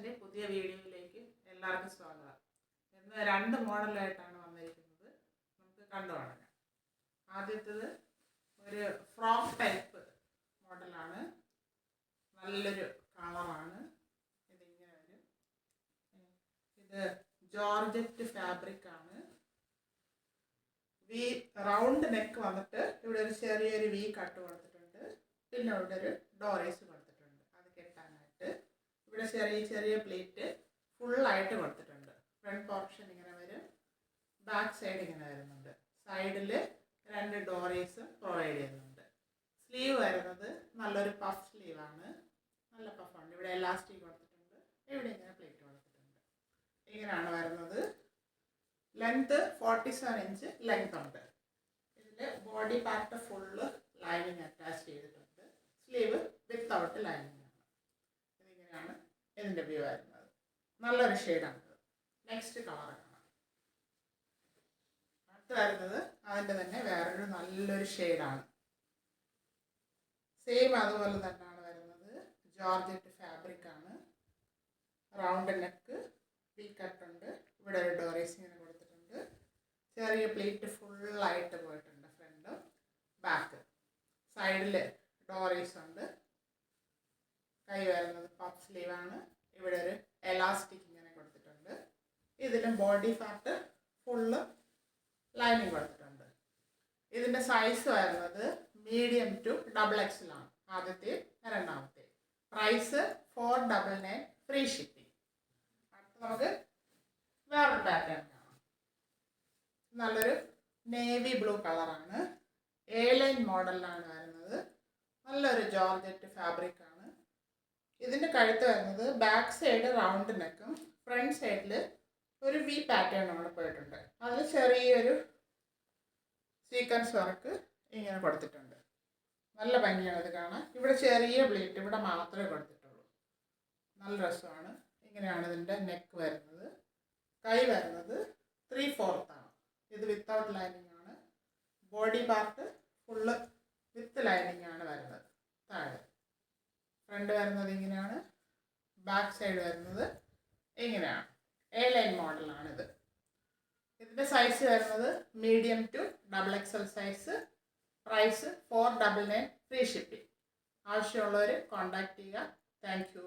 എൻ്റെ പുതിയ വീഡിയോയിലേക്ക് എല്ലാവർക്കും സ്വാഗതം. ഇന്ന് രണ്ട് മോഡലായിട്ടാണ് വന്നിരിക്കുന്നത്. നമുക്ക് കണ്ടു തുടങ്ങാം. ആദ്യത്തേത് ഒരു ഫ്രോക്ക് ടൈപ്പ് മോഡലാണ്. നല്ലൊരു കളറാണ്. ഇതിങ്ങനെ വരും. ഇത് ജോർജറ്റ് ഫാബ്രിക് ആണ്. വി റൗണ്ട് നെക്ക് വന്നിട്ട് ഇവിടെ ഒരു ചെറിയൊരു വി കട്ട് കൊടുത്തിട്ടുണ്ട്. പിന്നെ ഇവിടെ ഒരു ഡോറേസ് കൊടുത്തിട്ടുണ്ട്. അത് കെട്ടാനായിട്ട് ഇവിടെ ചെറിയ ചെറിയ പ്ലേറ്റ് ഫുള്ളായിട്ട് കൊടുത്തിട്ടുണ്ട്. ഫ്രണ്ട് പോർഷൻ ഇങ്ങനെ വരും, ബാക്ക് സൈഡ് ഇങ്ങനെ വരുന്നുണ്ട്. സൈഡിൽ രണ്ട് ഡോറേസ് പ്രൊവൈഡ് ചെയ്യുന്നുണ്ട്. സ്ലീവ് വരുന്നത് നല്ലൊരു പഫ് സ്ലീവാണ്. നല്ല പഫാണ്. ഇവിടെ എലാസ്റ്റിക് കൊടുത്തിട്ടുണ്ട്, ഇവിടെ ഇങ്ങനെ പ്ലേറ്റ് കൊടുത്തിട്ടുണ്ട്. ഇങ്ങനെയാണ് വരുന്നത്. ലെങ്ത് 47 ഇഞ്ച് ലെങ്ത് ഉണ്ട്. ഇതിൽ body part full lining attach ചെയ്തിട്ടുണ്ട്. സ്ലീവ് വിത്തൗട്ട് ലൈനിങ് ആണ്. ഇതിങ്ങനെയാണ് ഇതിൻ്റെ വ്യൂ വരുന്നത്. നല്ലൊരു ഷെയ്ഡാണ്. നെക്സ്റ്റ് കളർ കാണാം. അടുത്ത് വരുന്നത് അതിൻ്റെ തന്നെ വേറൊരു നല്ലൊരു ഷെയ്ഡാണ്. സെയിം അതുപോലെ തന്നെയാണ് വരുന്നത്. ജോർജറ്റ് ഫാബ്രിക് ആണ്. റൗണ്ട് നെക്ക്, വി കട്ട് ഉണ്ട്. ഇവിടെ ഒരു ഡോറേസ് ഇങ്ങനെ കൊടുത്തിട്ടുണ്ട്. ചെറിയ പ്ലേറ്റ് ഫുള്ളായിട്ട് പോയിട്ടുണ്ട്. ഫ്രണ്ടും ബാക്ക് സൈഡിൽ ഡോറേസ് ഉണ്ട്. കൈ വരുന്നത് പഫ് സ്ലീവാണ്. ഇവിടെ ഒരു എലാസ്റ്റിക് ഇങ്ങനെ കൊടുത്തിട്ടുണ്ട്. ഇതിലും ബോഡി പാർട്ട് ഫുള്ള് ലൈനിങ് കൊടുത്തിട്ടുണ്ട്. ഇതിൻ്റെ സൈസ് വരുന്നത് മീഡിയം ടു XXL ആണ്. ആദ്യത്തെ രണ്ടാമത്തെ. Price 499 free shipping. അടുത്ത് നമുക്ക് വേറൊരു പാറ്റേൺ കാണാം. നല്ലൊരു നേവി ബ്ലൂ കളറാണ്. A-ലൈൻ മോഡലിലാണ് വരുന്നത്. നല്ലൊരു ജോർജറ്റ് ഫാബ്രിക് ആണ്. ഇതിൻ്റെ കഴുത്ത് വരുന്നത് ബാക്ക് സൈഡ് റൗണ്ട് നെക്കും ഫ്രണ്ട് സൈഡിൽ ഒരു വി പാറ്റേൺ അവിടെ പോയിട്ടുണ്ട്. അതിൽ ചെറിയൊരു സീക്വൻസ് വർക്ക് ഇങ്ങനെ കൊടുത്തിട്ടുണ്ട്. നല്ല ഭംഗിയാണ് ഇത് കാണാൻ. ഇവിടെ ചെറിയ പ്ലേറ്റ് ഇവിടെ മാത്രമേ കൊടുത്തിട്ടുള്ളൂ. നല്ല രസമാണ്. ഇങ്ങനെയാണ് ഇതിൻ്റെ നെക്ക് വരുന്നത്. കൈ വരുന്നത് 3/4 ആണ്. ഇത് വിത്തൗട്ട് ലൈനിങ് ആണ്. Body part full with lining ആണ് വരുന്നത്. താഴെ ഫ്രണ്ട് വരുന്നത് ഇങ്ങനെയാണ്. ബാക്ക് സൈഡ് വരുന്നത് ഇങ്ങനെയാണ്. A-ലൈൻ മോഡലാണിത്. ഇതിൻ്റെ സൈസ് വരുന്നത് medium to XXL size. Price 499 free shipping. ആവശ്യമുള്ളവർ കോൺടാക്ട് ചെയ്യുക. Thank U.